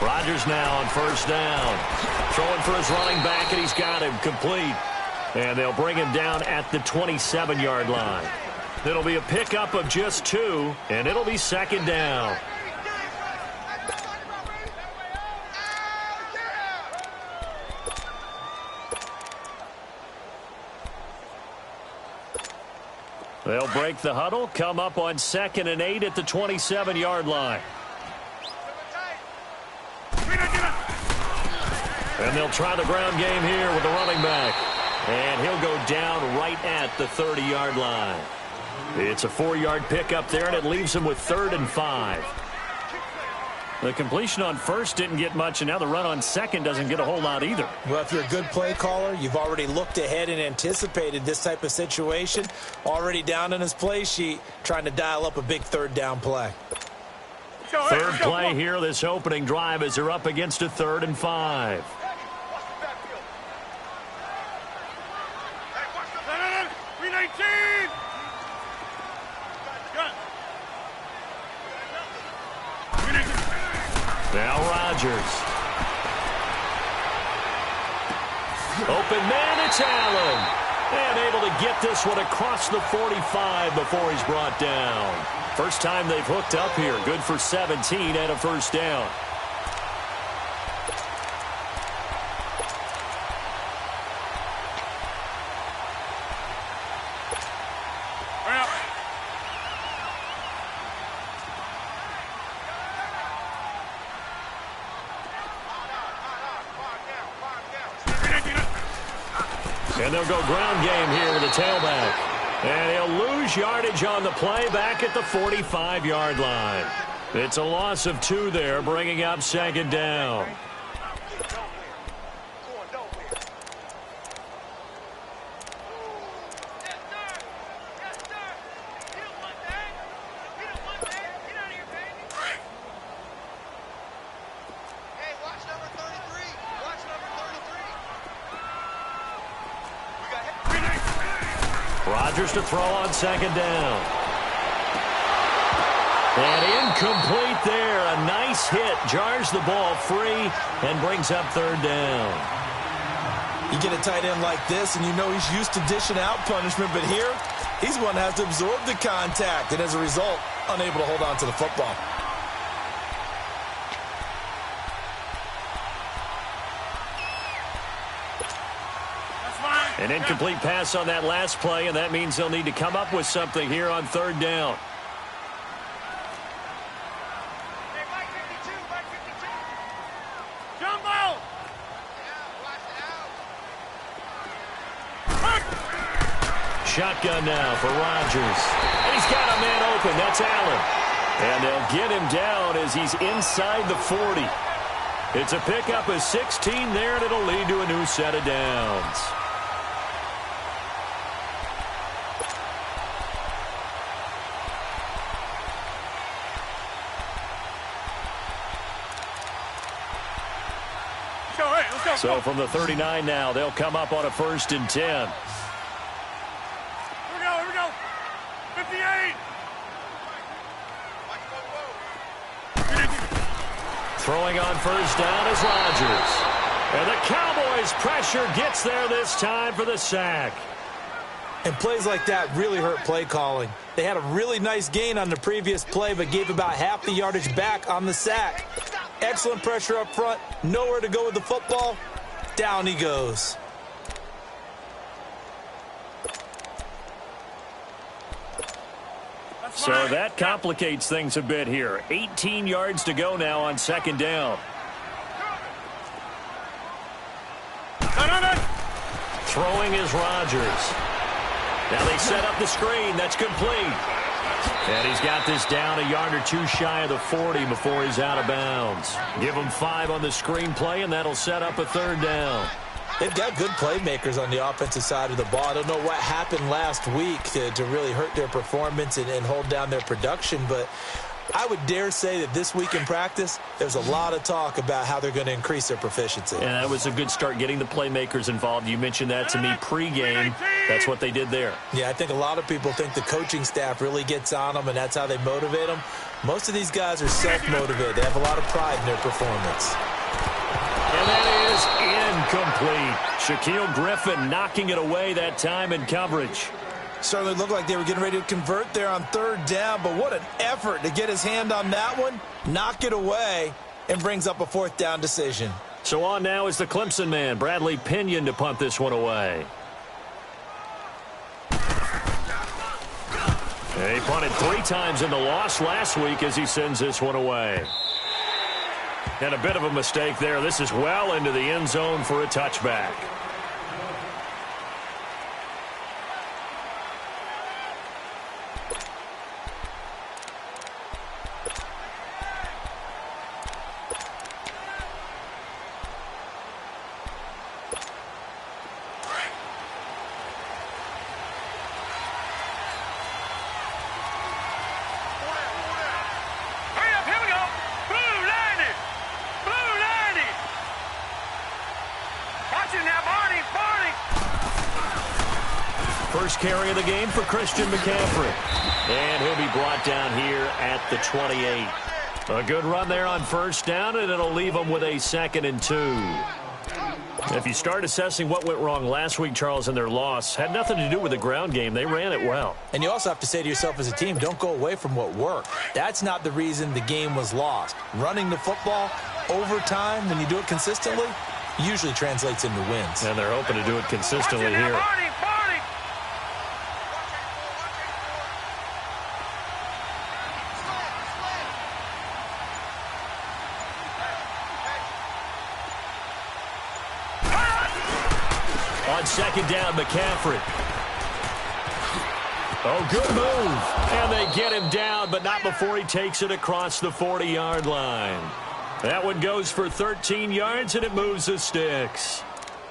Rodgers now on first down. Throwing for his running back, and he's got him complete. And they'll bring him down at the 27-yard line. It'll be a pickup of just 2, and it'll be second down. They'll break the huddle, come up on 2nd and 8 at the 27-yard line. And they'll try the ground game here with the running back. And he'll go down right at the 30-yard line. It's a 4-yard pickup there, and it leaves him with 3rd and 5. The completion on first didn't get much, and now the run on second doesn't get a whole lot either. Well, if you're a good play caller, you've already looked ahead and anticipated this type of situation. Already down in his play sheet, trying to dial up a big 3rd down play. Third play here this opening drive as they're up against a 3rd and 5. Now Rodgers. Open man, it's Allen. And able to get this one across the 45 before he's brought down. First time they've hooked up here. Good for 17 and a first down. And they'll go ground game here with a tailback. And he'll lose yardage on the play back at the 45-yard line. It's a loss of 2 there, bringing up second down. Rodgers to throw on second down. And incomplete there. A nice hit. Jars the ball free and brings up 3rd down. You get a tight end like this, and you know he's used to dishing out punishment, but here, he's the one that has to absorb the contact, and as a result, unable to hold on to the football. An incomplete pass on that last play, and that means they'll need to come up with something here on 3rd down. Shotgun now for Rodgers. And he's got a man open. That's Allen. And they'll get him down as he's inside the 40. It's a pickup of 16 there, and it'll lead to a new set of downs. So from the 39 now, they'll come up on a 1st and 10. Here we go. 58. Throwing on first down is Rodgers. And the Cowboys pressure gets there this time for the sack. And plays like that really hurt play calling. They had a really nice gain on the previous play, but gave about half the yardage back on the sack. Excellent pressure up front. Nowhere to go with the football. Down he goes. So that complicates things a bit here. 18 yards to go now on second down. Throwing is Rodgers. Now they set up the screen. That's complete. And he's got this down a yard or 2 shy of the 40 before he's out of bounds. Give him 5 on the screen play, and that'll set up a 3rd down. They've got good playmakers on the offensive side of the ball. I don't know what happened last week to really hurt their performance and hold down their production, but I would dare say that this week in practice, there's a lot of talk about how they're going to increase their proficiency. And that was a good start, getting the playmakers involved. You mentioned that to me pregame. That's what they did there. Yeah, I think a lot of people think the coaching staff really gets on them, and that's how they motivate them. Most of these guys are self-motivated. They have a lot of pride in their performance. And that is incomplete. Shaquille Griffin knocking it away that time in coverage. Certainly looked like they were getting ready to convert there on third down, but what an effort to get his hand on that one, knock it away, and brings up a fourth down decision. So on now is the Clemson man, Bradley Pinion, to punt this one away. He punted 3 times in the loss last week as he sends this one away. And a bit of a mistake there. This is well into the end zone for a touchback. First carry of the game for Christian McCaffrey. And he'll be brought down here at the 28. A good run there on first down, and it'll leave them with a 2nd and 2. If you start assessing what went wrong last week, Charles, in their loss, had nothing to do with the ground game. They ran it well. And you also have to say to yourself as a team, don't go away from what worked. That's not the reason the game was lost. Running the football over time, when you do it consistently, usually translates into wins. And they're hoping to do it consistently here. On 2nd down, McCaffrey. Oh, good move. And they get him down, but not before he takes it across the 40-yard line. That one goes for 13 yards, and it moves the sticks.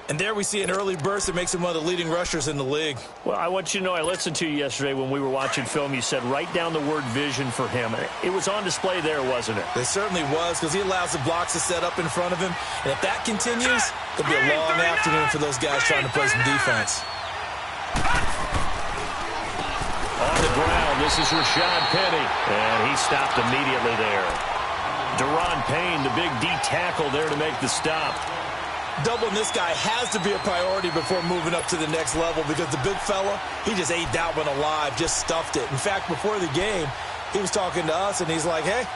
And there we see an early burst that makes him one of the leading rushers in the league. Well, I want you to know, I listened to you yesterday when we were watching film. You said write down the word vision for him. It was on display there, wasn't it? It certainly was, because he allows the blocks to set up in front of him. And if that continues, it'll be a long afternoon for those guys trying to play some defense. On the ground, this is Rashad Penny. And he stopped immediately there. Deron Payne, the big D tackle there to make the stop. Doubling this guy has to be a priority before moving up to the next level, because the big fella, he just ate that one alive, just stuffed it. In fact, before the game, he was talking to us, and he's like, hey,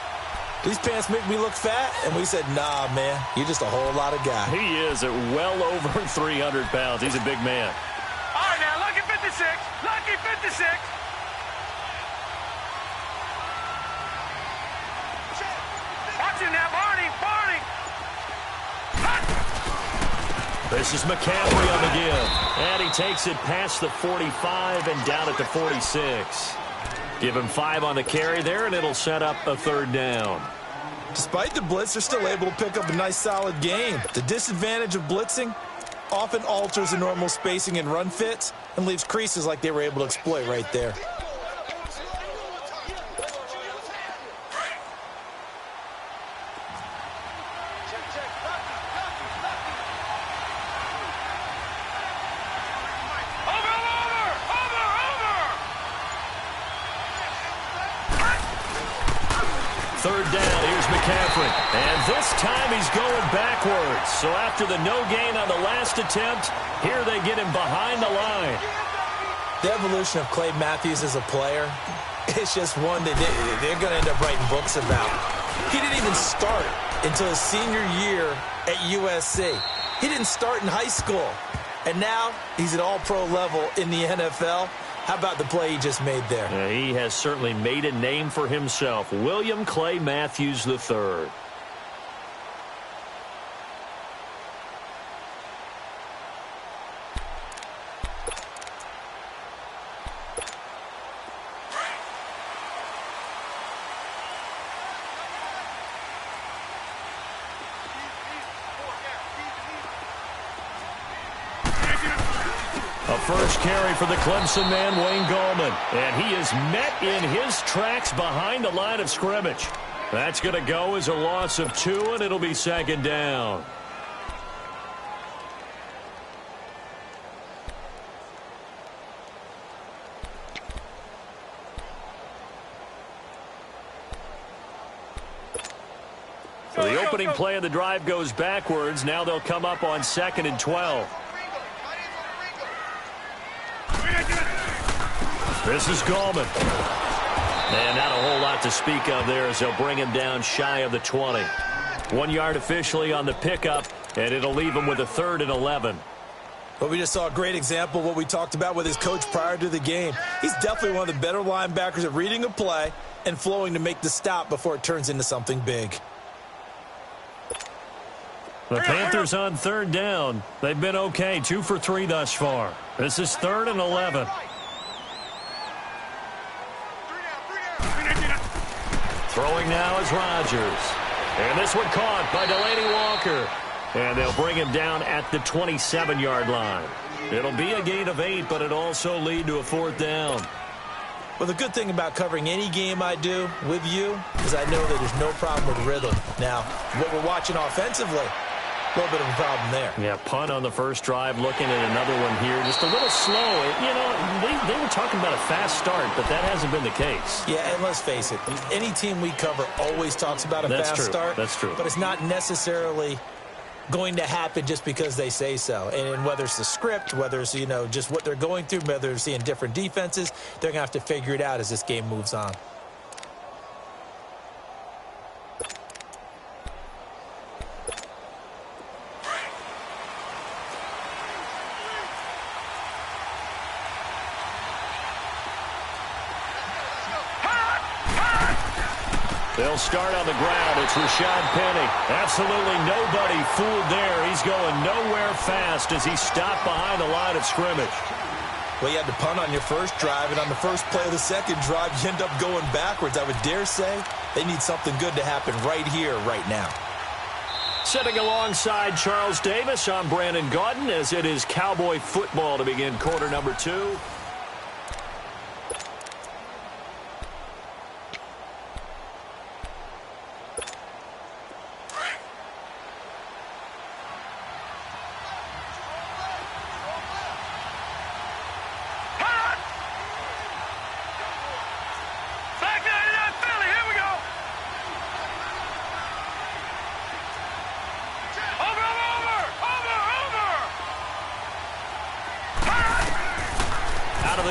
these pants make me look fat? And we said, nah, man, you're just a whole lot of guy. He is at well over 300 pounds. He's a big man. All right, now, lucky 56. Lucky 56. Watch him now, Barney. Barney. This is McCaffrey on the give. And he takes it past the 45 and down at the 46. Give him 5 on the carry there, and it'll set up a 3rd down. Despite the blitz, they're still able to pick up a nice, solid game. The disadvantage of blitzing often alters the normal spacing and run fits and leaves creases like they were able to exploit right there. Third down, here's McCaffrey. And this time he's going backwards. So after the no gain on the last attempt, here they get him behind the line. The evolution of Clay Matthews as a player, it's just one that they're going to end up writing books about. He didn't even start until his senior year at USC. He didn't start in high school. And now he's at all-pro level in the NFL. How about the play he just made there? He has certainly made a name for himself. William Clay Matthews III. A first carry for the Clemson man, Wayne Gallman. And he is met in his tracks behind the line of scrimmage. That's going to go as a loss of 2, and it'll be second down. So the opening play of the drive goes backwards. Now they'll come up on 2nd and 12. This is Gallman. And not a whole lot to speak of there as they'll bring him down shy of the 20. 1 yard officially on the pickup, and it'll leave him with a 3rd and 11. But we just saw a great example of what we talked about with his coach prior to the game. He's definitely one of the better linebackers at reading a play and flowing to make the stop before it turns into something big. The Panthers on 3rd down. They've been okay, 2 for 3 thus far. This is 3rd and 11. Throwing now is Rodgers. And this one caught by Delaney Walker. And they'll bring him down at the 27-yard line. It'll be a gain of 8, but it'll also lead to a 4th down. Well, the good thing about covering any game I do with you is I know that there's no problem with rhythm. Now, what we're watching offensively, a little bit of a problem there. Yeah, punt on the first drive, looking at another one here. Just a little slow. You know, they were talking about a fast start, but that hasn't been the case. Yeah, and let's face it, any team we cover always talks about a fast start. That's true. But it's not necessarily going to happen just because they say so. And whether it's the script, whether it's, you know, just what they're going through, whether they're seeing different defenses, they're going to have to figure it out as this game moves on. They'll start on the ground. It's Rashad Penny. Absolutely nobody fooled there. He's going nowhere fast as he stopped behind the line of scrimmage. Well, you had to punt on your first drive, and on the first play of the second drive, you end up going backwards. I would dare say they need something good to happen right here, right now. Sitting alongside Charles Davis, I'm Brandon Gaudin as it is Cowboy football to begin quarter number 2.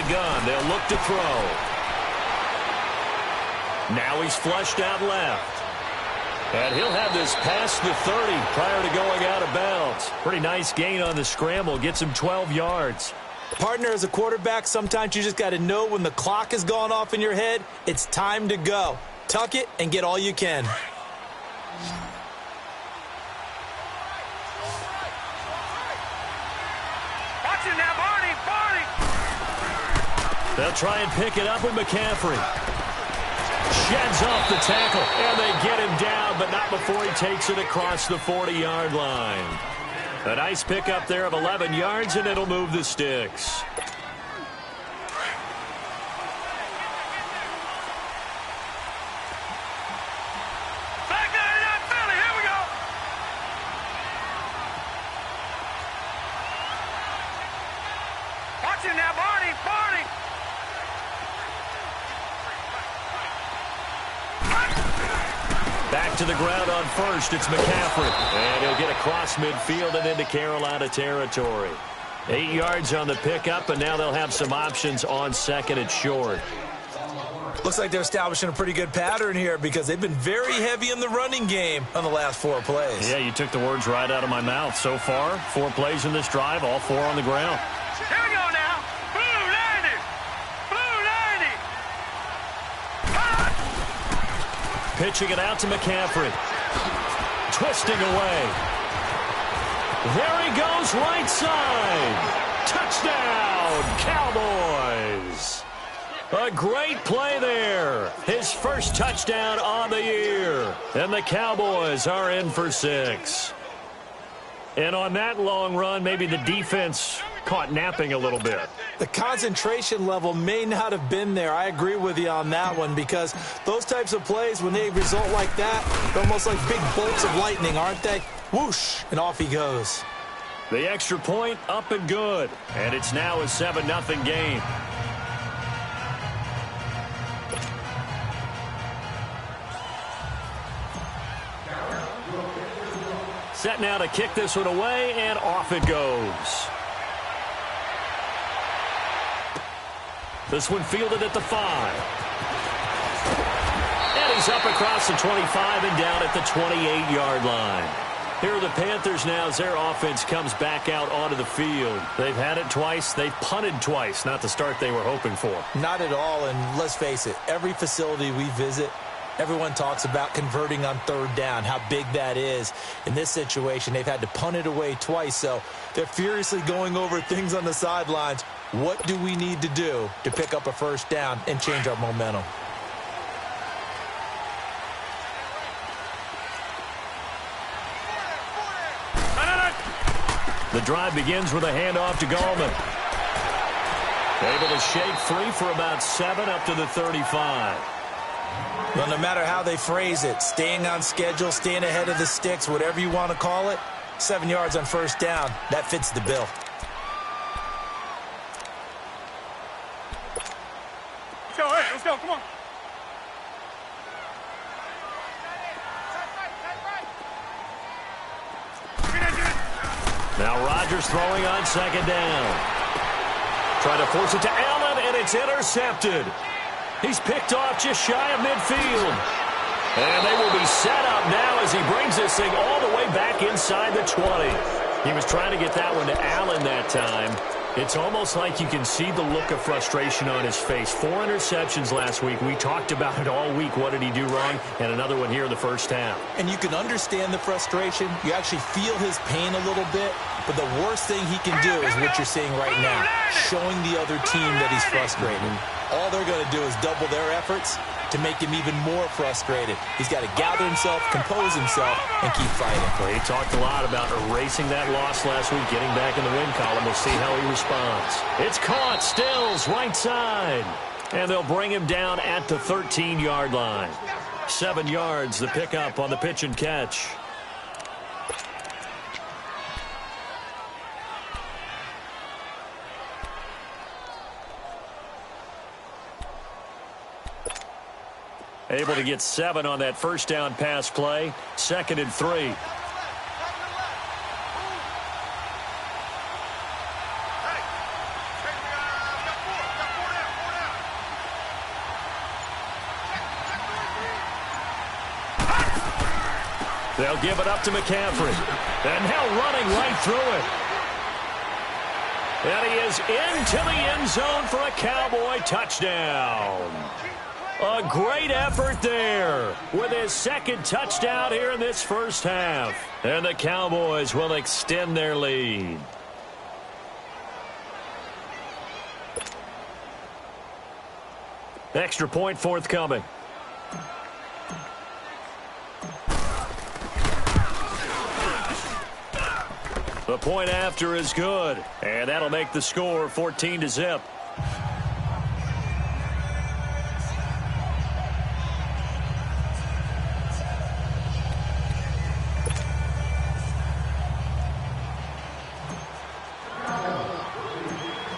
Gun. They'll look to throw. Now he's flushed out left. And he'll have this past the 30 prior to going out of bounds. Pretty nice gain on the scramble. Gets him 12 yards. Partner, as a quarterback, sometimes you just got to know when the clock has gone off in your head, it's time to go. Tuck it and get all you can. Watch it now, Barney. They'll try and pick it up with McCaffrey. Sheds off the tackle, and they get him down, but not before he takes it across the 40-yard line. A nice pickup there of 11 yards, and it'll move the sticks. Watch it now, Barney. Back to the ground on first. It's McCaffrey. And he'll get across midfield and into Carolina territory. 8 yards on the pickup, and now they'll have some options on second and short. Looks like they're establishing a pretty good pattern here because they've been very heavy in the running game on the last 4 plays. Yeah, you took the words right out of my mouth. So far, 4 plays in this drive, all 4 on the ground. Here we go now. Blue 90. Pitching it out to McCaffrey. Twisting away. There he goes, right side. Touchdown, Cowboys. A great play there. His first touchdown on the year. And the Cowboys are in for 6. And on that long run, maybe the defense caught napping a little bit. The concentration level may not have been there. I agree with you on that one, because those types of plays, when they result like that, they're almost like big bolts of lightning, aren't they? Whoosh, and off he goes. The extra point up and good. And it's now a 7-0 game. Set now to kick this one away, and off it goes. This one fielded at the 5. And he's up across the 25 and down at the 28-yard line. Here are the Panthers now as their offense comes back out onto the field. They've had it twice. They've punted twice. Not the start they were hoping for. Not at all, and let's face it, every facility we visit, everyone talks about converting on third down, how big that is. In this situation, they've had to punt it away twice, so they're furiously going over things on the sidelines. What do we need to do to pick up a first down and change our momentum? The drive begins with a handoff to Gallman. Able to shake free for about 7 up to the 35. Well, no matter how they phrase it, staying on schedule, staying ahead of the sticks, whatever you want to call it, 7 yards on first down, that fits the bill. Let's go, hey, let's go, come on. Now Rodgers throwing on second down. Trying to force it to Allen, and it's intercepted. He's picked off just shy of midfield. And they will be set up now as he brings this thing all the way back inside the 20. He was trying to get that one to Allen that time. It's almost like you can see the look of frustration on his face. 4 interceptions last week. We talked about it all week. What did he do wrong? And another one here in the first half. And you can understand the frustration. You actually feel his pain a little bit. But the worst thing he can do is what you're seeing right now, showing the other team that he's frustrated. All they're going to do is double their efforts to make him even more frustrated. He's got to gather himself, compose himself, and keep fighting. Well, he talked a lot about erasing that loss last week, getting back in the win column. We'll see how he responds. It's caught, Stills, right side. And they'll bring him down at the 13-yard line. 7 yards, the pickup on the pitch and catch. Able to get 7 on that first down pass play. 2nd and 3. They'll give it up to McCaffrey. And now running right through it. And he is into the end zone for a Cowboy touchdown. A great effort there with his 2nd touchdown here in this first half. And the Cowboys will extend their lead. Extra point forthcoming. The point after is good. And that'll make the score 14-0.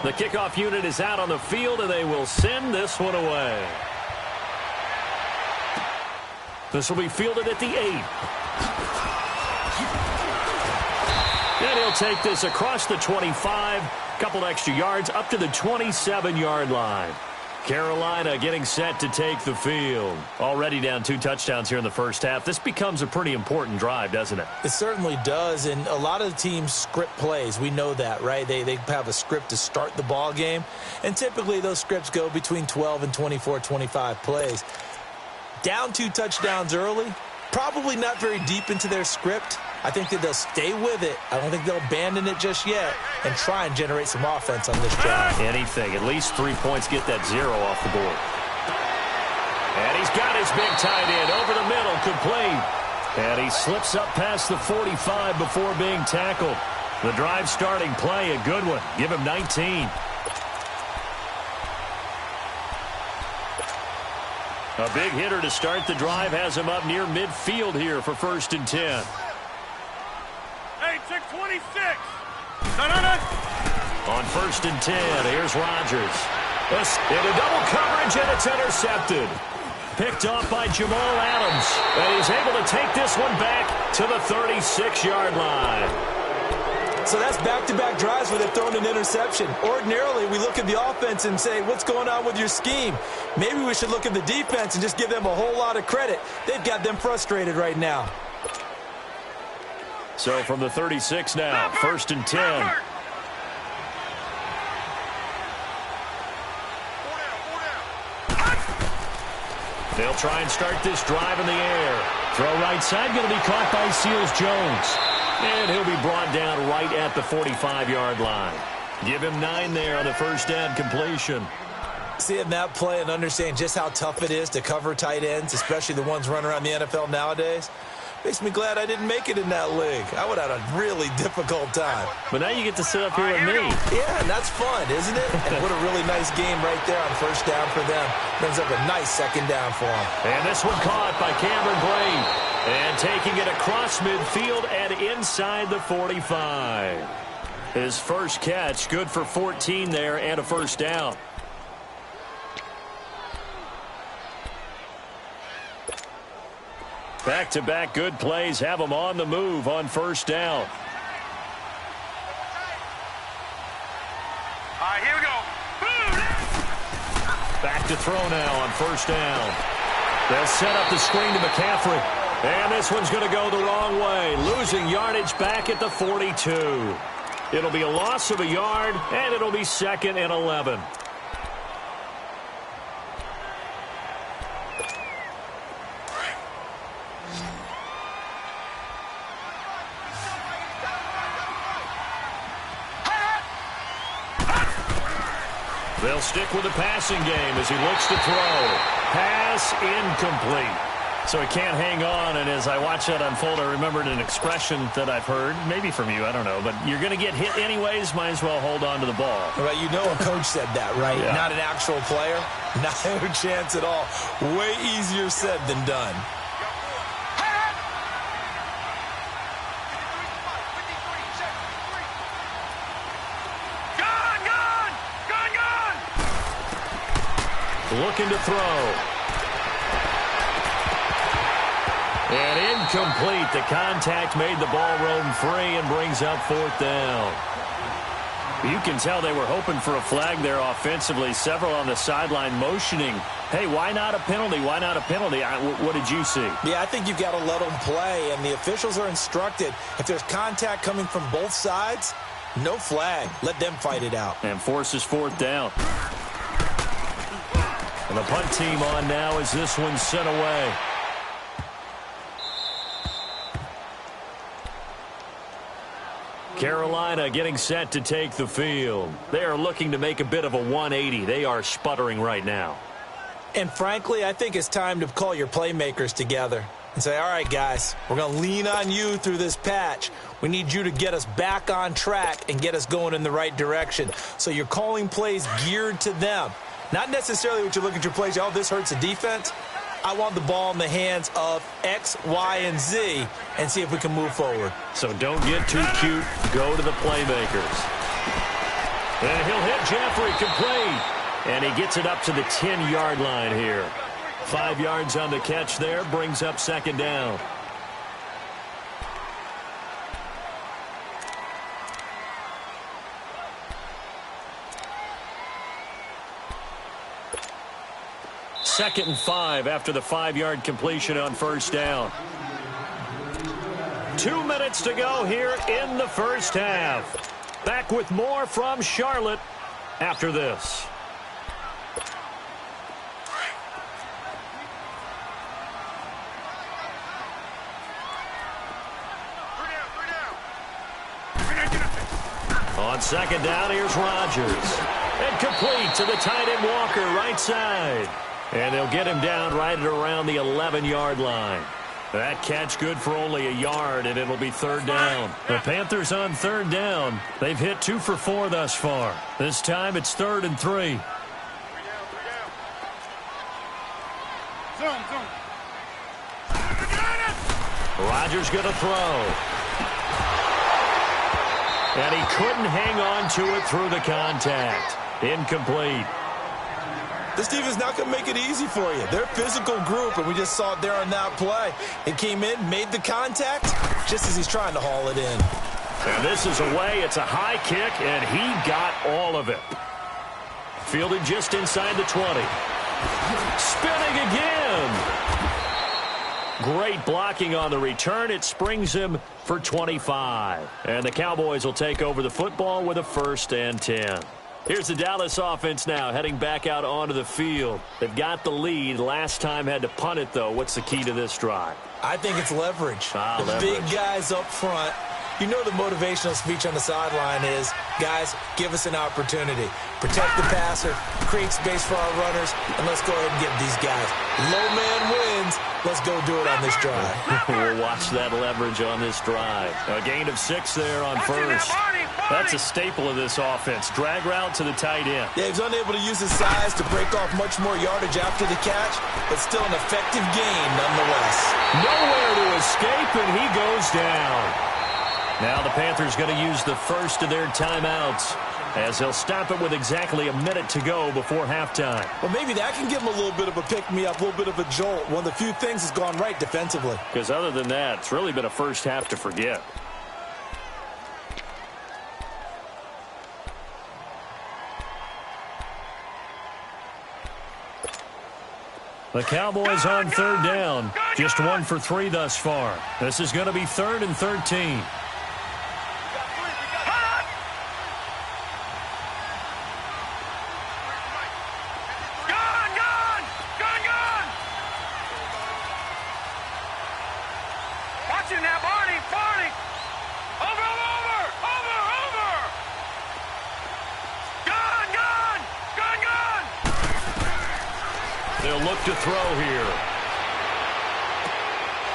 The kickoff unit is out on the field, and they will send this one away. This will be fielded at the 8. And he'll take this across the 25, couple extra yards up to the 27-yard line. Carolina getting set to take the field. Already down 2 touchdowns here in the first half. This becomes a pretty important drive, doesn't it? It certainly does, and a lot of the teams script plays. We know that, right? They have a script to start the ball game, and typically those scripts go between 12 and 24, 25 plays. Down 2 touchdowns early, probably not very deep into their script. I think that they'll stay with it. I don't think they'll abandon it just yet and try and generate some offense on this drive. Anything. At least 3 points. Get that 0 off the board. And he's got his big tight end over the middle, complete. And he slips up past the 45 before being tackled. The drive starting play, a good one. Give him 19. A big hitter to start the drive has him up near midfield here for 1st and 10. Hey, check 26. On 1st and 10, here's Rodgers. Into double coverage, and it's intercepted. Picked off by Jamal Adams. And he's able to take this one back to the 36-yard line. So that's back-to-back drives where they've thrown an interception. Ordinarily, we look at the offense and say, what's going on with your scheme? Maybe we should look at the defense and just give them a whole lot of credit. They've got them frustrated right now. So from the 36 now, 1st and 10. They'll try and start this drive in the air. Throw right side, going to be caught by Seals-Jones. And he'll be brought down right at the 45-yard line. Give him 9 there on the first down completion. Seeing that play and understanding just how tough it is to cover tight ends, especially the ones running around the NFL nowadays, makes me glad I didn't make it in that league. I would have had a really difficult time. But now you get to sit up here with me. Yeah, and that's fun, isn't it? And what a really nice game right there on first down for them. Brings up a nice second down for them. And this one caught by Cameron Brate. And taking it across midfield and inside the 45. His first catch, good for 14 there and a first down. Back-to-back good plays have him on the move on first down. All right, here we go. Back to throw now on first down. They'll set up the screen to McCaffrey. And this one's going to go the wrong way. Losing yardage back at the 42. It'll be a loss of a yard, and it'll be 2nd and 11. They'll stick with the passing game as he looks to throw. Pass incomplete. So he can't hang on, and as I watch that unfold, I remembered an expression that I've heard, maybe from you, I don't know, but you're going to get hit anyways, might as well hold on to the ball. Well, you know a coach said that, right? Yeah. Not an actual player. Not a chance at all. Way easier said than done. Looking to throw. And incomplete. The contact made the ball roam free and brings up 4th down. You can tell they were hoping for a flag there offensively. Several on the sideline motioning. Hey, why not a penalty? Why not a penalty? What did you see? Yeah, I think you've got to let them play, and the officials are instructed. If there's contact coming from both sides, no flag. Let them fight it out. And forces 4th down. And the punt team on now as this one's sent away. Carolina getting set to take the field. They are looking to make a bit of a 180. They are sputtering right now. And frankly, I think it's time to call your playmakers together and say, all right, guys, we're going to lean on you through this patch. We need you to get us back on track and get us going in the right direction. So you're calling plays geared to them. Not necessarily what you look at your plays, oh, this hurts the defense. I want the ball in the hands of X, Y, and Z and see if we can move forward. So don't get too cute. Go to the playmakers. And he'll hit Jeffrey complete. And he gets it up to the 10-yard line here. 5 yards on the catch there. Brings up 2nd down. Second and 5 after the 5-yard completion on first down. 2 minutes to go here in the first half. Back with more from Charlotte after this. On second down, here's Rodgers. And complete to the tight end Walker, right side. And they'll get him down right at around the 11-yard line. That catch good for only a yard, and it'll be third down. The Panthers on third down. They've hit 2 for 4 thus far. This time it's 3rd and 3. Rodgers going to throw. And he couldn't hang on to it through the contact. Incomplete. This defense not going to make it easy for you. They're a physical group, and we just saw it there on that play. It came in, made the contact, just as he's trying to haul it in. And this is away. It's a high kick, and he got all of it. Fielded just inside the 20. Spinning again. Great blocking on the return. It springs him for 25. And the Cowboys will take over the football with a 1st and 10. Here's the Dallas offense now, heading back out onto the field. They've got the lead. Last time had to punt it, though. What's the key to this drive? I think it's leverage. Leverage. Big guys up front. You know the motivational speech on the sideline is, guys, give us an opportunity. Protect the passer, create space for our runners, and let's go ahead and get these guys. Low man wins. Let's go do it on this drive. We'll watch that leverage on this drive. A gain of 6 there on first. That's a staple of this offense. Drag route to the tight end. Yeah, he's unable to use his size to break off much more yardage after the catch, but still an effective gain nonetheless. Nowhere to escape, and he goes down. Now the Panthers going to use the first of their timeouts as they'll stop it with exactly a minute to go before halftime. Well, maybe that can give him a little bit of a pick-me-up, a little bit of a jolt. One of the few things that's gone right defensively. Because other than that, it's really been a first half to forget. The Cowboys on third down. Just 1 for 3 thus far. This is going to be 3rd and 13. They'll look to throw here.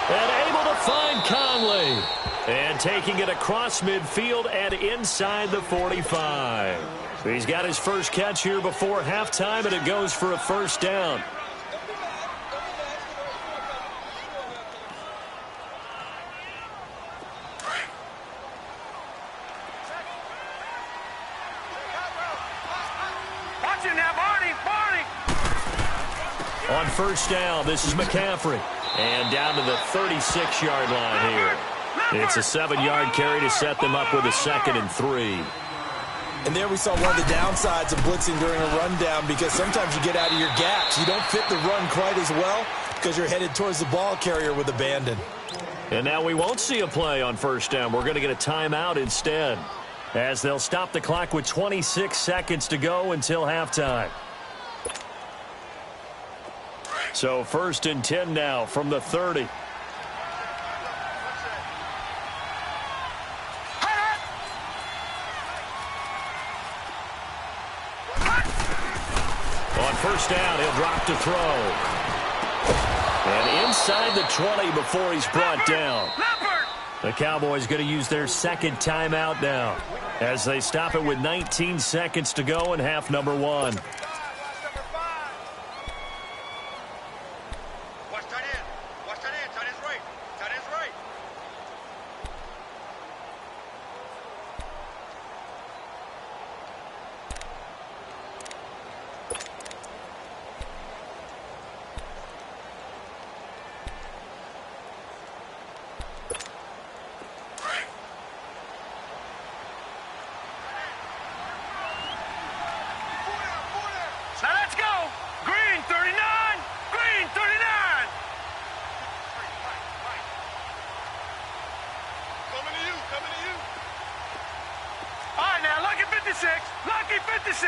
And able to find Conley. And taking it across midfield and inside the 45. He's got his first catch here before halftime, and it goes for a 1st down. On 1st down, this is McCaffrey. And down to the 36-yard line here. It's a 7-yard carry to set them up with a 2nd and 3. And there we saw one of the downsides of blitzing during a rundown, because sometimes you get out of your gaps. You don't fit the run quite as well because you're headed towards the ball carrier with abandon. And now we won't see a play on 1st down. We're going to get a timeout instead, as they'll stop the clock with 26 seconds to go until halftime. So 1st and 10 now from the 30. On 1st down, he'll drop to throw. And inside the 20 before he's brought down. The Cowboys going to use their 2nd timeout now as they stop it with 19 seconds to go in half number 1. Now let's go. Green 39. Green 39. Coming to you. Coming to you. All right, now, lucky 56. Lucky 56.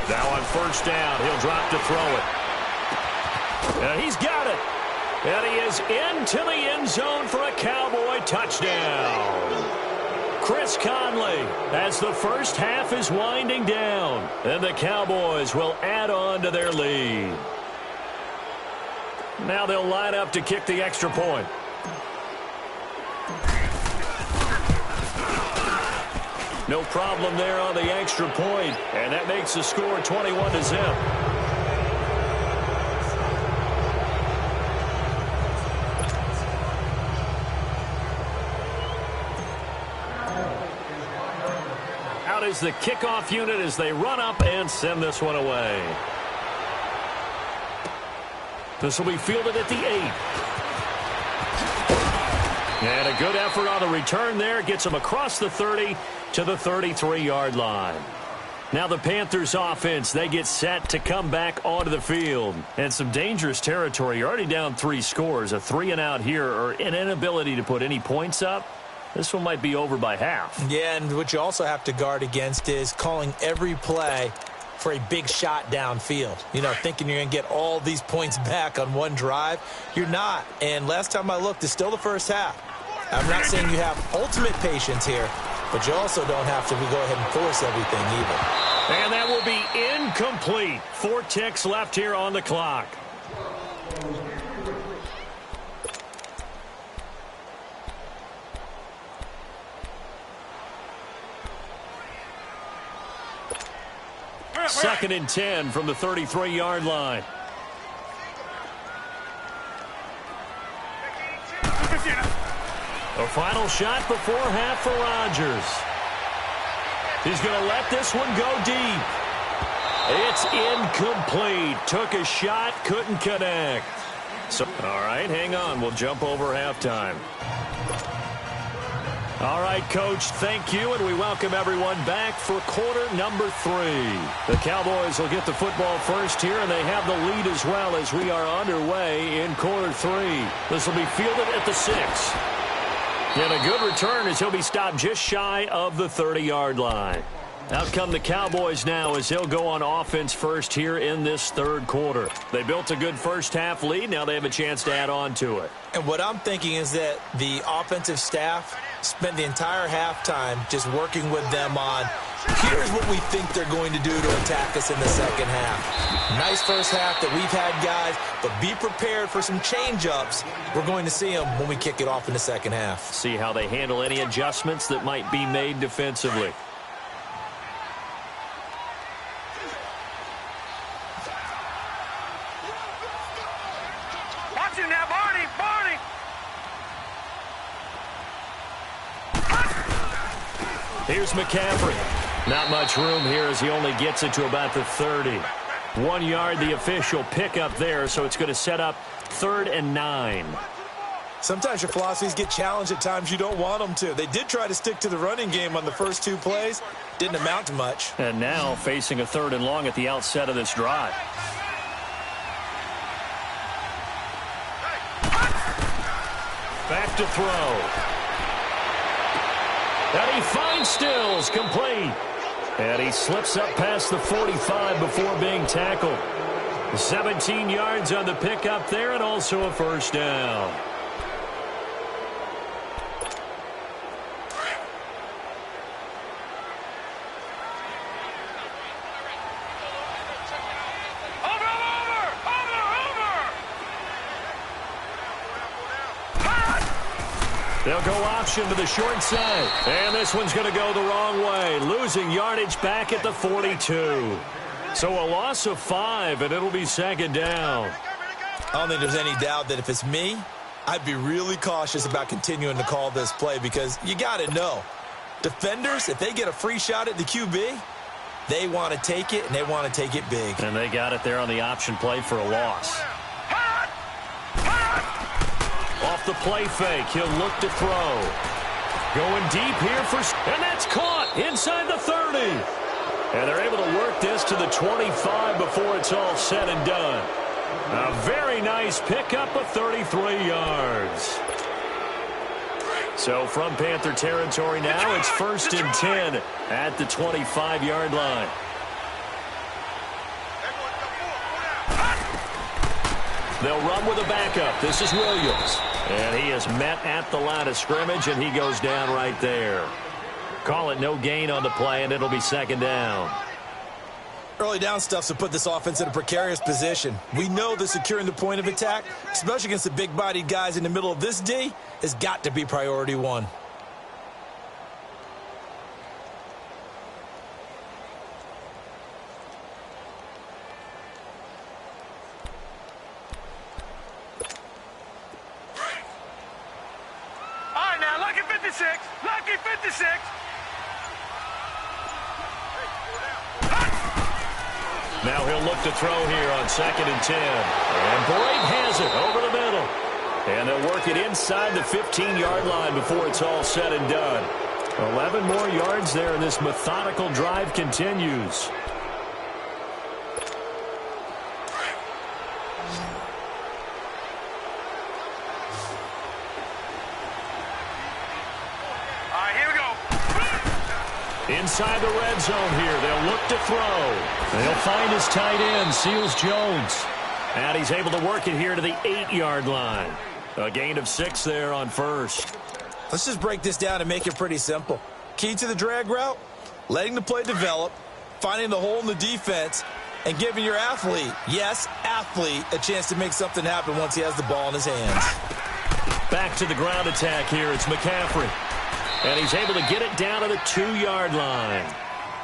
Now on 1st down, he'll drop to throw it. And he's got it. And he is into the end zone for a Cowboy touchdown. Chris Conley, as the first half is winding down, and the Cowboys will add on to their lead. Now they'll line up to kick the extra point. No problem there on the extra point, and that makes the score 21-0. Out is the kickoff unit as they run up and send this one away. This will be fielded at the 8. And a good effort on the return there. Gets him across the 30 to the 33-yard line. Now the Panthers offense, they get set to come back onto the field. And some dangerous territory. You're already down 3 scores. A 3-and-out here or an inability to put any points up. This one might be over by half. Yeah, and what you also have to guard against is calling every play for a big shot downfield. You know, thinking you're going to get all these points back on one drive. You're not. And last time I looked, it's still the first half. I'm not saying you have ultimate patience here, but you also don't have to go ahead and force everything either. And that will be incomplete. 4 ticks left here on the clock. Second and 10 from the 33-yard line. A final shot before half for Rodgers. He's going to let this one go deep. It's incomplete. Took a shot, couldn't connect. So, all right, hang on. We'll jump over halftime. All right, Coach, thank you, and we welcome everyone back for quarter number 3. The Cowboys will get the football first here, and they have the lead as well as we are underway in quarter 3. This will be fielded at the 6. And a good return as he'll be stopped just shy of the 30-yard line. Out come the Cowboys now as they'll go on offense first here in this third quarter. They built a good first-half lead. Now they have a chance to add on to it. And what I'm thinking is that the offensive staff spent the entire halftime just working with them on, here's what we think they're going to do to attack us in the second half. Nice first half that we've had, guys, but be prepared for some change-ups. We're going to see them when we kick it off in the second half. See how they handle any adjustments that might be made defensively. Watch it now, Barney! Barney! Here's McCaffrey. Not much room here as he only gets it to about the 30. 1 yard, the official pickup there, so it's going to set up 3rd and 9. Sometimes your philosophies get challenged at times you don't want them to. They did try to stick to the running game on the first 2 plays. Didn't amount to much. And now facing a 3rd and long at the outset of this drive. Back to throw. And he finds Stills, complete. And he slips up past the 45 before being tackled. 17 yards on the pickup there and also a first down. They'll go option to the short side. And this one's going to go the wrong way. Losing yardage back at the 42. So a loss of 5, and it'll be second down. I don't think there's any doubt that if it's me, I'd be really cautious about continuing to call this play because you got to know. Defenders, if they get a free shot at the QB, they want to take it, and they want to take it big. And they got it there on the option play for a loss. Off the play fake, he'll look to throw. Going deep here for, and that's caught inside the 30. And they're able to work this to the 25 before it's all said and done. A very nice pickup of 33 yards. So from Panther territory now, it's 1st and 10 at the 25-yard line. They'll run with a backup. This is Williams. And he is met at the line of scrimmage, and he goes down right there. Call it no gain on the play, and it'll be second down. Early down stuff's to put this offense in a precarious position. We know that securing the point of attack, especially against the big-bodied guys in the middle of this D, has got to be priority one. All right, now, lucky 56. Lucky 56. Now he'll look to throw here on 2nd and 10. And Boyd has it over the middle. And they'll work it inside the 15-yard line before it's all said and done. 11 more yards there, and this methodical drive continues. All right, here we go. Inside the red zone here, they'll look to throw. They'll find his tight end, Seals Jones. And he's able to work it here to the 8-yard line. A gain of 6 there on first. Let's just break this down and make it pretty simple. Key to the drag route, letting the play develop, finding the hole in the defense, and giving your athlete, yes, athlete, a chance to make something happen once he has the ball in his hands. Back to the ground attack here. It's McCaffrey. And he's able to get it down to the 2-yard line.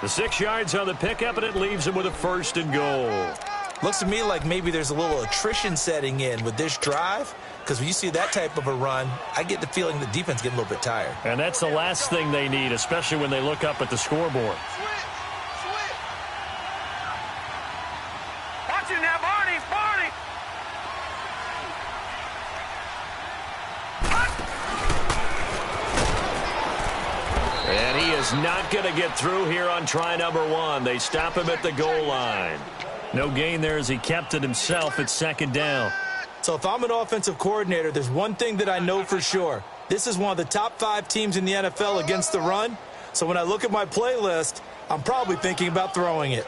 The 6 yards on the pickup, and it leaves him with a 1st and goal. Looks to me like maybe there's a little attrition setting in with this drive, because when you see that type of a run, I get the feeling the defense getting a little bit tired. And that's the last thing they need, especially when they look up at the scoreboard. Watch it now, Barney. Barney. And he is not going to get through here on try number 1. They stop him at the goal line. No gain there as he kept it himself at 2nd down. So if I'm an offensive coordinator, there's one thing that I know for sure. This is one of the top 5 teams in the NFL against the run. So when I look at my playlist, I'm probably thinking about throwing it.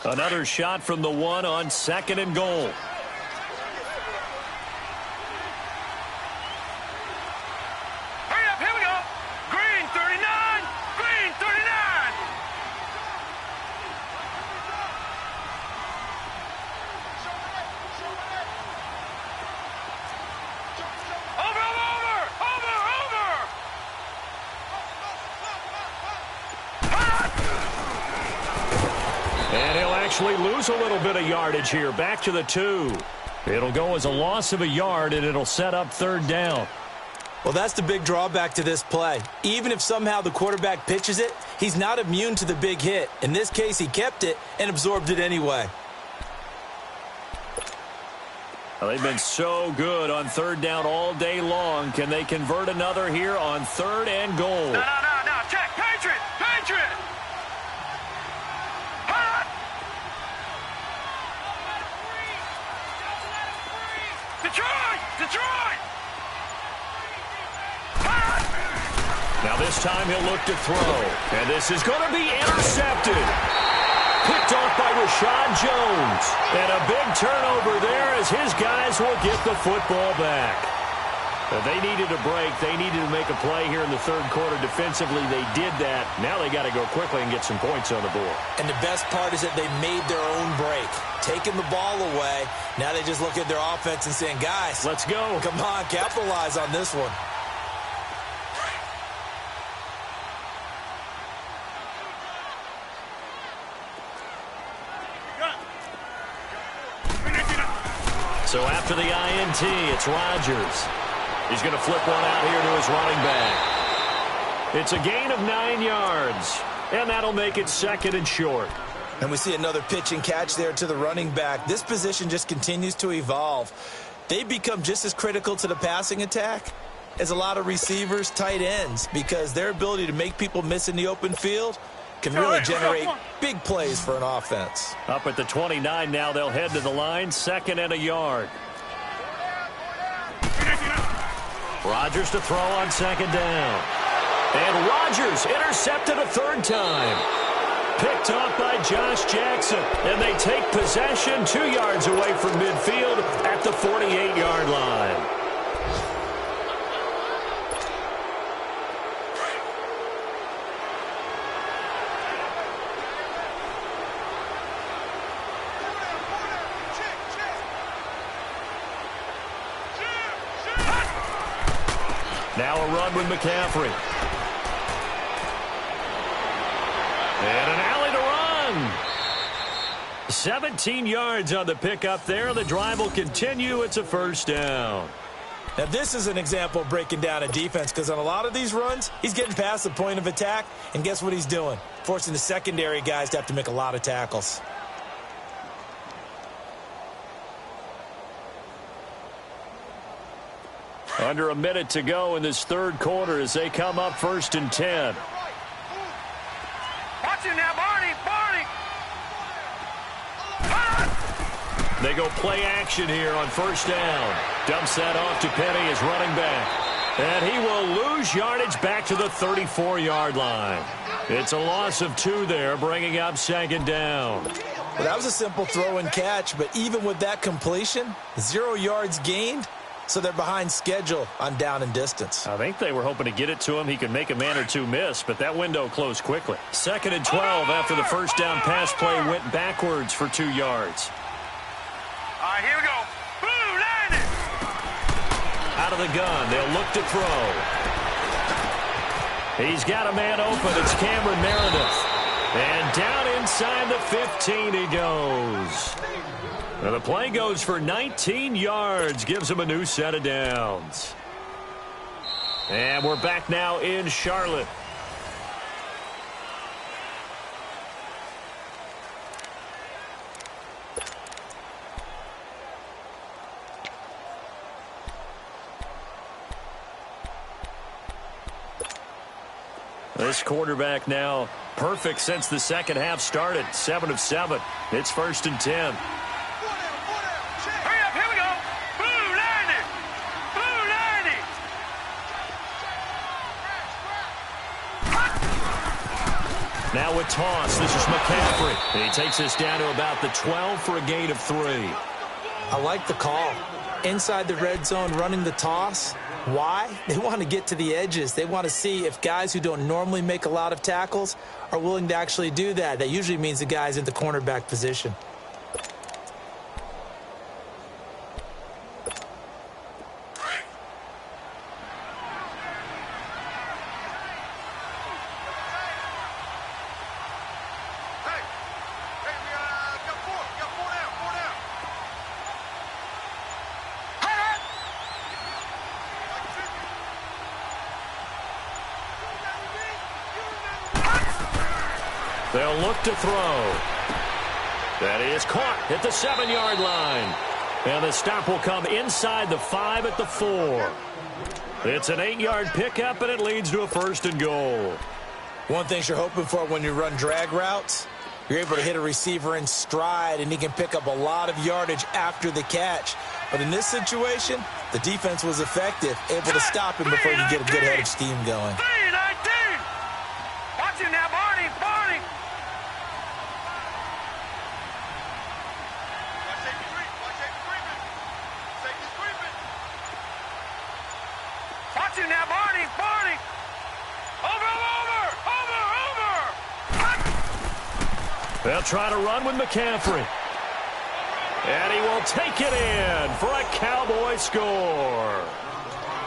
Another shot from the 1 on 2nd and goal. Hurry up, here we go. Green 39. Green 39. Over, over, over, over. And he'll actually lose a little bit of yardage here. Back to the 2. It'll go as a loss of a yard, and it'll set up 3rd down. Well, that's the big drawback to this play. Even if somehow the quarterback pitches it, he's not immune to the big hit. In this case, he kept it and absorbed it anyway. Well, they've been so good on 3rd down all day long. Can they convert another here on 3rd and goal? No. Check. Patriot. Patriot. Detroit. Now this time he'll look to throw. And this is going to be intercepted. Picked off by Rashad Jones. And a big turnover there as his guys will get the football back. They needed a break. They needed to make a play here in the 3rd quarter. Defensively, they did that. Now they got to go quickly and get some points on the board. And the best part is that they made their own break. Taking the ball away. Now they just look at their offense and saying, guys, let's go. Come on, capitalize on this one. So after the INT, it's Rodgers. He's going to flip one out here to his running back. It's a gain of 9 yards, and that'll make it 2nd and short. And we see another pitch and catch there to the running back. This position just continues to evolve. They become just as critical to the passing attack as a lot of receivers, tight ends, because their ability to make people miss in the open field can really generate big plays for an offense. Up at the 29 now, they'll head to the line, 2nd and a yard. Rodgers to throw on 2nd down. And Rodgers intercepted a 3rd time. Picked off by Josh Jackson. And they take possession 2 yards away from midfield at the 48-yard line. Now a run with McCaffrey. And an alley to run. 17 yards on the pickup there. The drive will continue. It's a first down. Now, this is an example of breaking down a defense because on a lot of these runs, he's getting past the point of attack, and guess what he's doing? Forcing the secondary guys to have to make a lot of tackles. Under a minute to go in this third quarter as they come up 1st and 10. Watch it now, Barney! Barney! They go play action here on 1st down. Dumps that off to Penny as running back. And he will lose yardage back to the 34-yard line. It's a loss of 2 there, bringing up 2nd down. Well, that was a simple throw and catch, but even with that completion, 0 yards gained, so they're behind schedule on down and distance. I think they were hoping to get it to him. He could make a man or two miss, but that window closed quickly. 2nd and 12 after the first down pass play went backwards for 2 yards. All right, here we go. Boom, landed. Out of the gun, they'll look to throw. He's got a man open. It's Cameron Meredith. And down inside the 15 he goes. Now the play goes for 19 yards, gives him a new set of downs. And we're back now in Charlotte. This quarterback now perfect since the second half started. 7 of 7. It's 1st and 10. Hurry up, here we go. Boom, landed. Boom, landed. Now with toss, this is McCaffrey. And he takes us down to about the 12 for a gain of 3. I like the call. Inside the red zone, running the toss. Why? They want to get to the edges. They want to see if guys who don't normally make a lot of tackles are willing to actually do that. That usually means the guy's in the cornerback position. They'll look to throw. That is caught at the 7-yard line. And the stop will come inside the 5 at the 4. It's an 8-yard pickup, and it leads to a 1st and goal. One thing you're hoping for when you run drag routes, you're able to hit a receiver in stride, and he can pick up a lot of yardage after the catch. But in this situation, the defense was effective, able to stop him before he could get a good head of steam going. 3-19. Watch it now, Barney. Barney. Watch it now, Barney. Barney. Over. They'll try to run with McCaffrey. And he will take it in for a Cowboy score.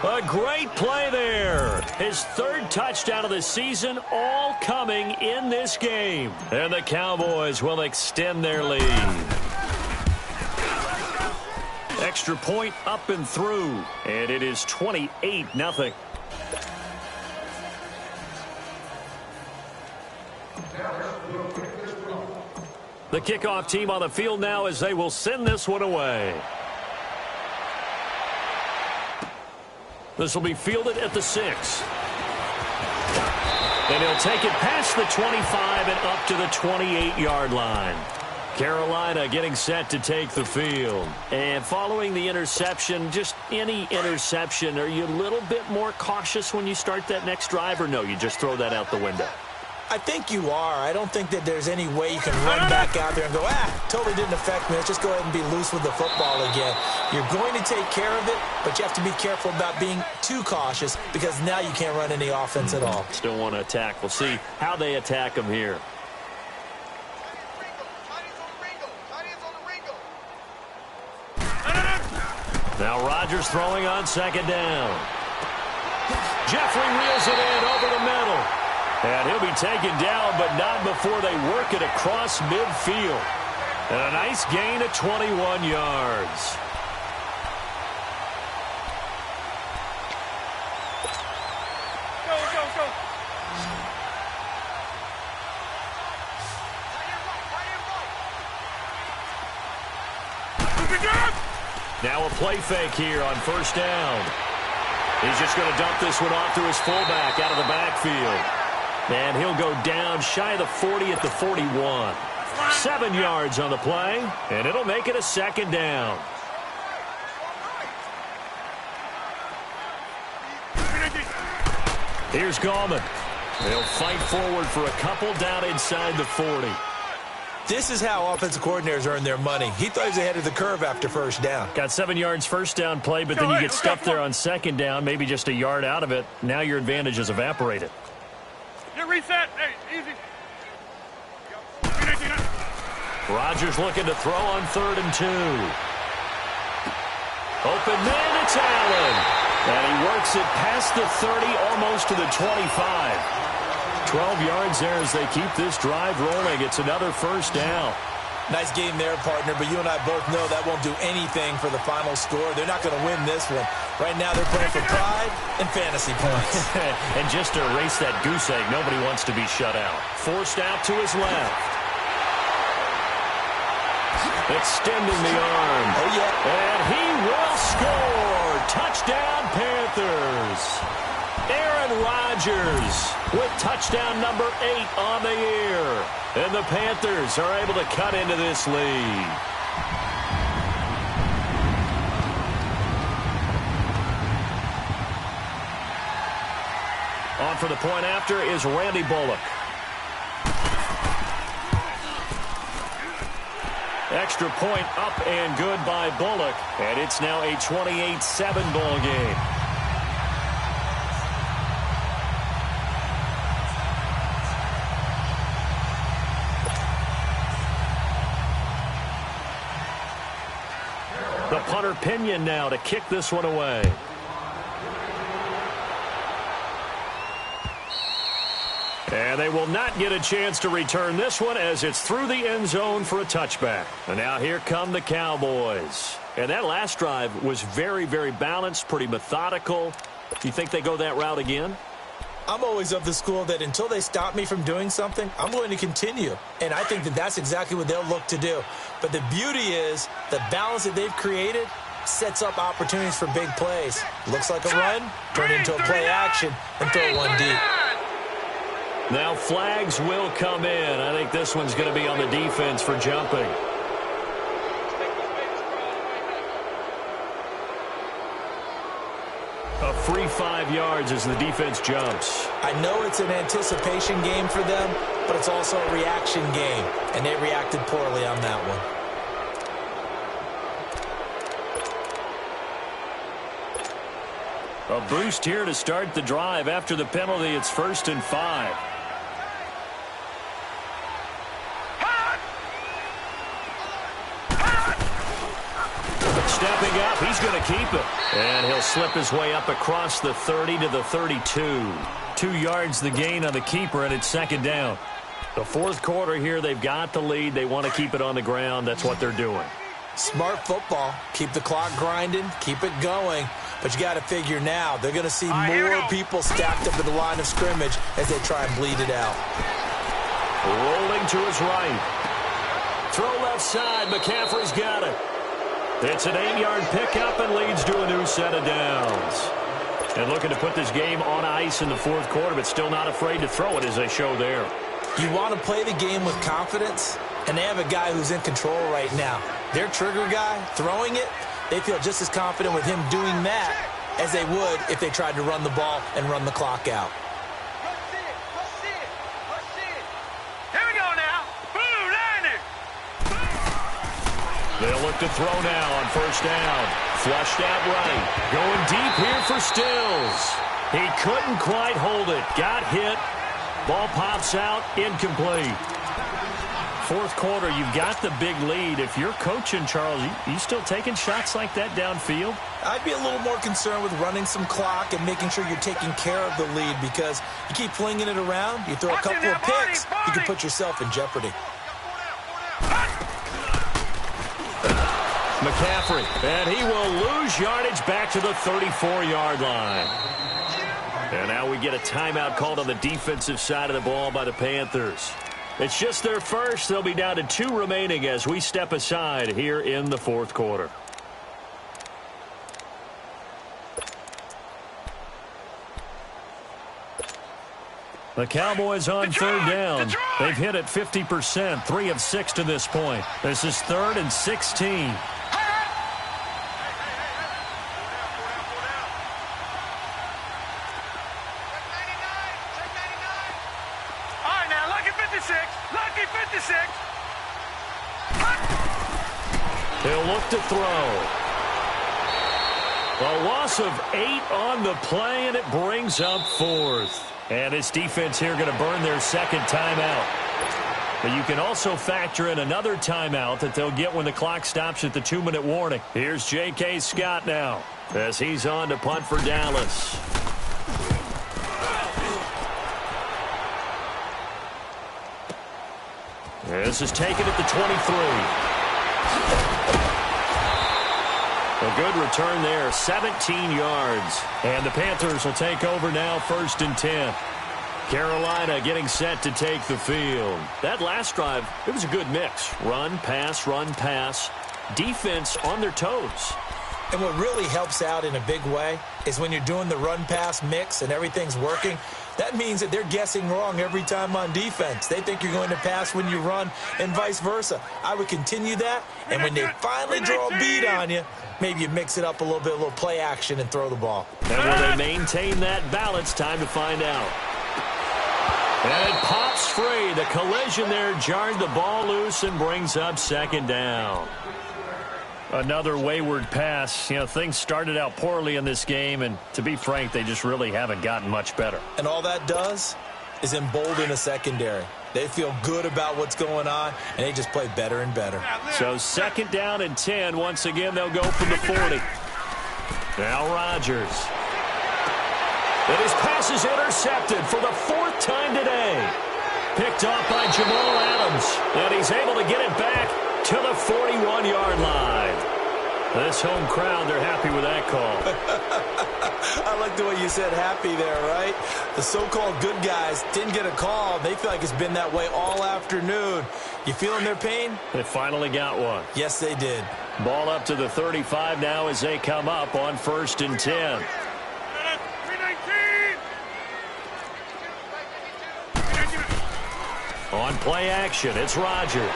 A great play there. His 3rd touchdown of the season, all coming in this game. And the Cowboys will extend their lead. Extra point up and through. And it is 28-0. The kickoff team on the field now as they will send this one away. This will be fielded at the 6. And he'll take it past the 25 and up to the 28-yard line. Carolina getting set to take the field. And following the interception, just any interception, are you a little bit more cautious when you start that next drive, or no, you just throw that out the window? I think you are. I don't think that there's any way you can run back out there and go, totally didn't affect me. Let's just go ahead and be loose with the football again. You're going to take care of it, but you have to be careful about being too cautious because now you can't run any offense at all. Still want to attack. We'll see how they attack them here. Now Rodgers throwing on 2nd down. Jeffrey reels it in over the middle. And he'll be taken down, but not before they work it across midfield. And a nice gain of 21 yards. Now a play fake here on first down. He's just going to dump this one off to his fullback out of the backfield. And he'll go down shy of the 40 at the 41. 7 yards on the play, and it'll make it a second down. Here's Gallman. They'll fight forward for a couple down inside the 40. This is how offensive coordinators earn their money. He thought he was ahead of the curve after first down. Got 7 yards first down play, but then you get stuck there on second down, maybe just a yard out of it. Now your advantage is evaporated. You reset. Hey, easy. Rodgers looking to throw on 3rd and 2. Open man, it's Allen. And he works it past the 30, almost to the 25. 12 yards there as they keep this drive rolling. It's another first down. Nice game there, partner, but you and I both know that won't do anything for the final score. They're not going to win this one. Right now they're playing for pride and fantasy points. And just to erase that goose egg, nobody wants to be shut out. Forced out to his left. Extending the arm. Oh, yeah. And he will score. Touchdown, Panthers. Aaron Rodgers with touchdown number 8 on the year. And the Panthers are able to cut into this lead. On for the point after is Randy Bullock. Extra point up and good by Bullock. And it's now a 28-7 ball game. The punter Pinion now to kick this one away. And they will not get a chance to return this one as it's through the end zone for a touchback. And now here come the Cowboys. And that last drive was very, very balanced, pretty methodical. Do you think they go that route again? I'm always of the school that until they stop me from doing something, I'm going to continue. And I think that that's exactly what they'll look to do. But the beauty is the balance that they've created sets up opportunities for big plays. Looks like a run, turn into a play action, and throw one deep. Now flags will come in. I think this one's going to be on the defense for jumping. A free 5 yards as the defense jumps. I know it's an anticipation game for them, but it's also a reaction game, and they reacted poorly on that one. A boost here to start the drive. After the penalty, it's 1st and 5. Stepping up, he's going to keep it. And he'll slip his way up across the 30 to the 32. 2 yards the gain on the keeper, and it's second down. The fourth quarter here, they've got the lead. They want to keep it on the ground. That's what they're doing. Smart football. Keep the clock grinding. Keep it going. But you got to figure now, they're going to see more people stacked up at the line of scrimmage as they try and bleed it out. Rolling to his right. Throw left side. McCaffrey's got it. It's an 8-yard pickup and leads to a new set of downs. And looking to put this game on ice in the fourth quarter, but still not afraid to throw it as they show there. You want to play the game with confidence, and they have a guy who's in control right now. Their trigger guy, throwing it, they feel just as confident with him doing that as they would if they tried to run the ball and run the clock out. Here we go now. Boom, Liner. They'll look to throw now on first down. Flushed out right. Going deep here for Stills. He couldn't quite hold it. Got hit. Ball pops out. Incomplete. Fourth quarter, you've got the big lead. If you're coaching, Charles, you still taking shots like that downfield? I'd be a little more concerned with running some clock and making sure you're taking care of the lead, because you keep flinging it around, you throw a couple of picks, you can put yourself in jeopardy. McCaffrey, and he will lose yardage back to the 34-yard line. And now we get a timeout called on the defensive side of the ball by the Panthers. It's just their first. They'll be down to 2 remaining as we step aside here in the fourth quarter. The Cowboys on third down. They've hit it 50%, 3 of 6 to this point. This is 3rd and 16. He'll look to throw. A loss of 8 on the play, and it brings up 4th. And this defense here going to burn their second timeout. But you can also factor in another timeout that they'll get when the clock stops at the 2-minute warning. Here's J.K. Scott now as he's on to punt for Dallas. This is taken at the 23. A good return there, 17 yards. And the Panthers will take over now, 1st and 10. Carolina getting set to take the field. That last drive, it was a good mix. Run, pass, defense on their toes. And what really helps out in a big way is when you're doing the run-pass mix and everything's working, that means that they're guessing wrong every time on defense. They think you're going to pass when you run and vice versa. I would continue that, and when they finally draw a beat on you, maybe you mix it up a little play action and throw the ball. And will they maintain that balance? Time to find out. And it pops free. The collision there jarred the ball loose and brings up 2nd down. Another wayward pass. You know, things started out poorly in this game, and to be frank, they just really haven't gotten much better. And all that does is embolden a secondary. They feel good about what's going on, and they just play better and better. So 2nd down and 10. Once again, they'll go from the 40. Now Rodgers. And his pass is intercepted for the 4th time today. Picked off by Jamal Adams, and he's able to get it back to the 41-yard line. This home crowd, they're happy with that call. I like the way you said happy there, right? The so-called good guys didn't get a call. They feel like it's been that way all afternoon. You feeling their pain? They finally got one. Yes, they did. Ball up to the 35 now as they come up on 1st and 10. On play action, it's Rodgers.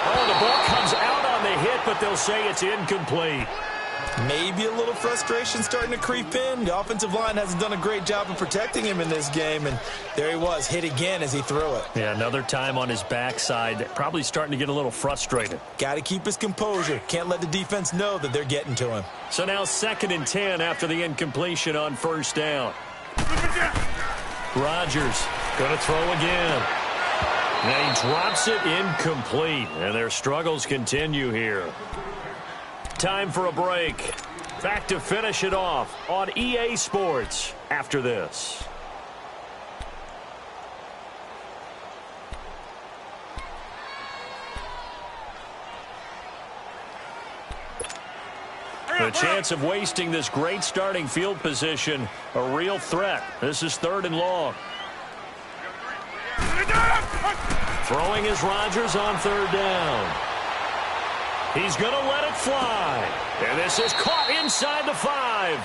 Oh, the ball comes out on the hit, but they'll say it's incomplete. Maybe a little frustration starting to creep in. The offensive line hasn't done a great job of protecting him in this game, and there he was, hit again as he threw it. Yeah, another time on his backside, probably starting to get a little frustrated. Got to keep his composure. Can't let the defense know that they're getting to him. So now 2nd and 10 after the incompletion on 1st down. Rodgers going to throw again. Now he drops it incomplete, and their struggles continue here. Time for a break. Back to finish it off on EA Sports after this. The chance of wasting this great starting field position, a real threat. This is 3rd and long. Throwing is Rodgers on 3rd down. He's going to let it fly. And this is caught inside the 5.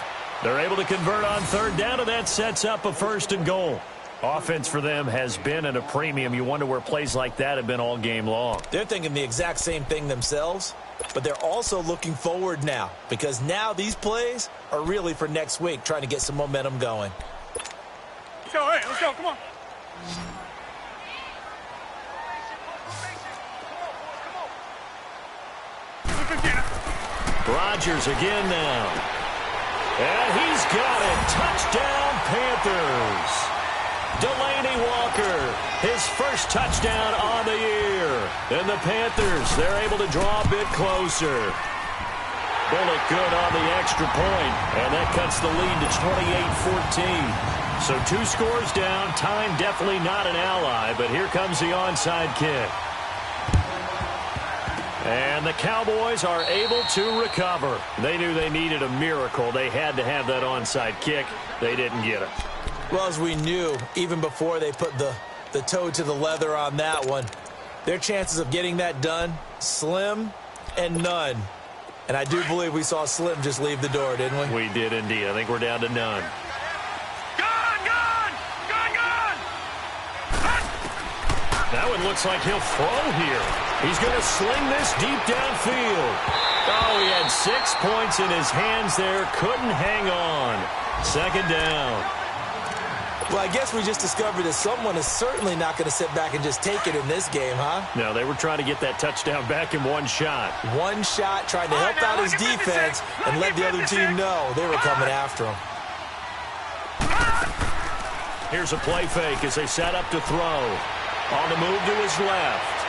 They're able to convert on 3rd down, and that sets up a 1st and goal. Offense for them has been at a premium. You wonder where plays like that have been all game long. They're thinking the exact same thing themselves, but they're also looking forward now, because now these plays are really for next week, trying to get some momentum going. Let's go, hey, let's go, come on. Rodgers again now. And he's got it. Touchdown, Panthers. Delaney Walker, his first touchdown on the year. And the Panthers, they're able to draw a bit closer. Bullock good on the extra point, and that cuts the lead to 28-14. So 2 scores down. Time definitely not an ally, but here comes the onside kick. And the Cowboys are able to recover. They knew they needed a miracle. They had to have that onside kick. They didn't get it. Well, as we knew, even before they put the toe to the leather on that one, their chances of getting that done, slim and none. And I do believe we saw Slim just leave the door, didn't we? We did indeed. I think we're down to none. That one looks like he'll throw here. He's going to sling this deep downfield. Oh, he had 6 points in his hands there. Couldn't hang on. Second down. Well, I guess we just discovered that someone is certainly not going to sit back and just take it in this game, huh? No, they were trying to get that touchdown back in one shot. One shot, trying to help out his defense and let the other team know they were coming after him. Here's a play fake as they set up to throw. On the move to his left.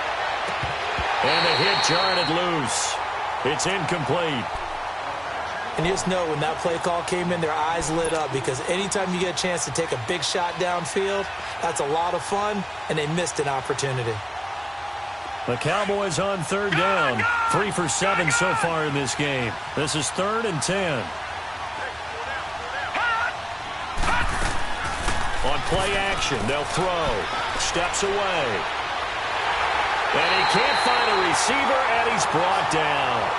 And the hit jarred it loose. It's incomplete. And you just know when that play call came in, their eyes lit up, because anytime you get a chance to take a big shot downfield, that's a lot of fun, and they missed an opportunity. The Cowboys on third down. 3 for 7 so far in this game. This is 3rd and 10. On play action, they'll throw. Steps away. And he can't find a receiver, and he's brought down.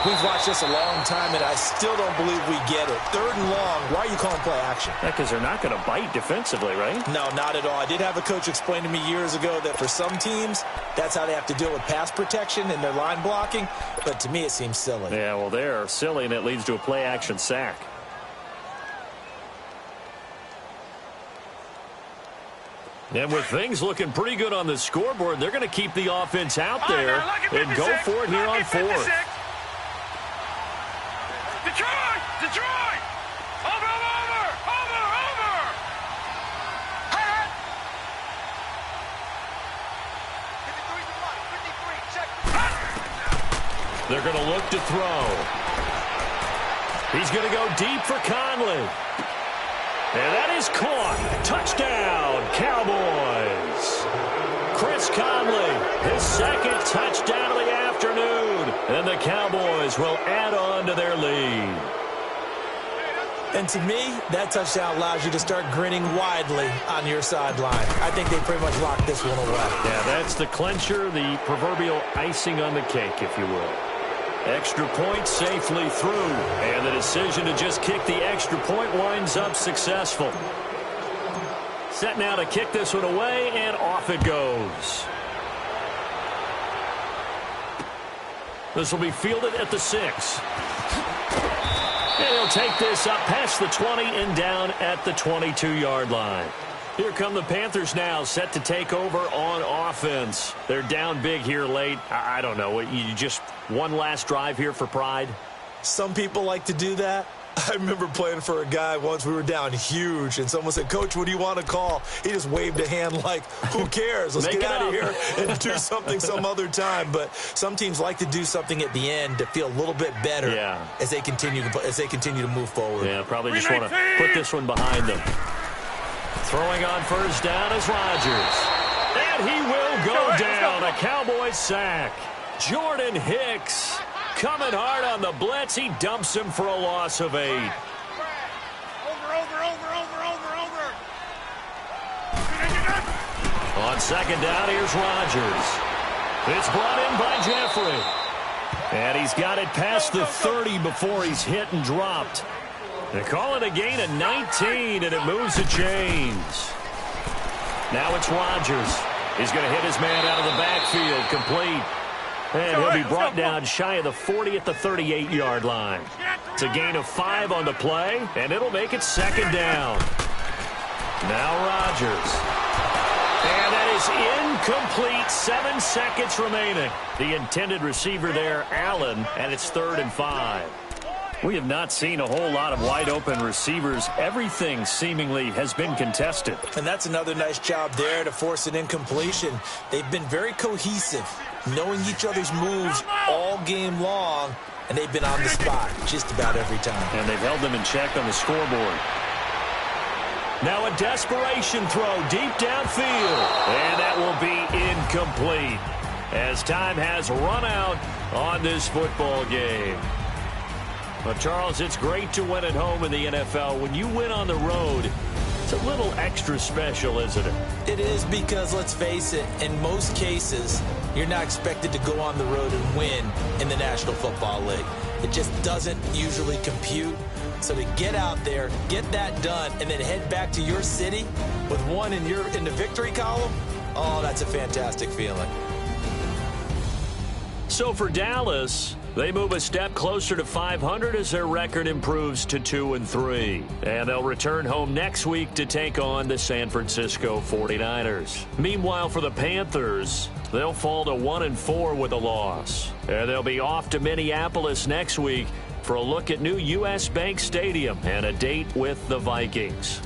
We've watched this a long time, and I still don't believe we get it. 3rd and long, why are you calling play action? Because they're not going to bite defensively, right? No, not at all. I did have a coach explain to me years ago that for some teams, that's how they have to deal with pass protection and their line blocking. But to me, it seems silly. Yeah, well, they're silly, and it leads to a play action sack. And with things looking pretty good on the scoreboard, they're going to keep the offense out there and go for it here on 4th. Detroit! Over! They're going to look to throw. He's going to go deep for Conley. And that is caught. Touchdown, Cowboys. Chris Conley, his 2nd touchdown of the afternoon. And the Cowboys will add on to their lead. And to me, that touchdown allows you to start grinning widely on your sideline. I think they pretty much locked this one away. Yeah, that's the clincher, the proverbial icing on the cake, if you will. Extra point safely through, and the decision to just kick the extra point winds up successful. Set now to kick this one away, and off it goes. This will be fielded at the 6. And he'll take this up past the 20 and down at the 22-yard line. Here come the Panthers now, set to take over on offense. They're down big here late. I don't know. You just one last drive here for pride? Some people like to do that. I remember playing for a guy once. We were down huge, and someone said, "Coach, what do you want to call?" He just waved a hand like, who cares? Let's get out of here and do something some other time. But some teams like to do something at the end to feel a little bit better as they continue to move forward. Yeah, probably just want to put this one behind them. Throwing on first down is Rodgers. And he will go down. A Cowboys sack. Jordan Hicks coming hard on the blitz. He dumps him for a loss of 8. Over. On second down, here's Rodgers. It's brought in by Jeffrey. And he's got it past the 30 before he's hit and dropped. They call it a gain of 19, and it moves the chains. Now it's Rodgers. He's going to hit his man out of the backfield, complete. And he'll be brought down shy of the 40 at the 38-yard line. It's a gain of 5 on the play, and it'll make it second down. Now Rodgers. And that is incomplete. 7 seconds remaining. The intended receiver there, Allen, and it's 3rd and 5. We have not seen a whole lot of wide-open receivers. Everything seemingly has been contested. And that's another nice job there to force an incompletion. They've been very cohesive, knowing each other's moves all game long, and they've been on the spot just about every time. And they've held them in check on the scoreboard. Now a desperation throw deep downfield, and that will be incomplete as time has run out on this football game. Well, Charles, it's great to win at home in the NFL. When you win on the road, it's a little extra special, isn't it? It is because, let's face it, in most cases, you're not expected to go on the road and win in the National Football League. It just doesn't usually compute. So to get out there, get that done, and then head back to your city with one in the victory column, oh, that's a fantastic feeling. So for Dallas, they move a step closer to 500 as their record improves to 2-3. And they'll return home next week to take on the San Francisco 49ers. Meanwhile, for the Panthers, they'll fall to 1-4 with a loss. And they'll be off to Minneapolis next week for a look at new U.S. Bank Stadium and a date with the Vikings.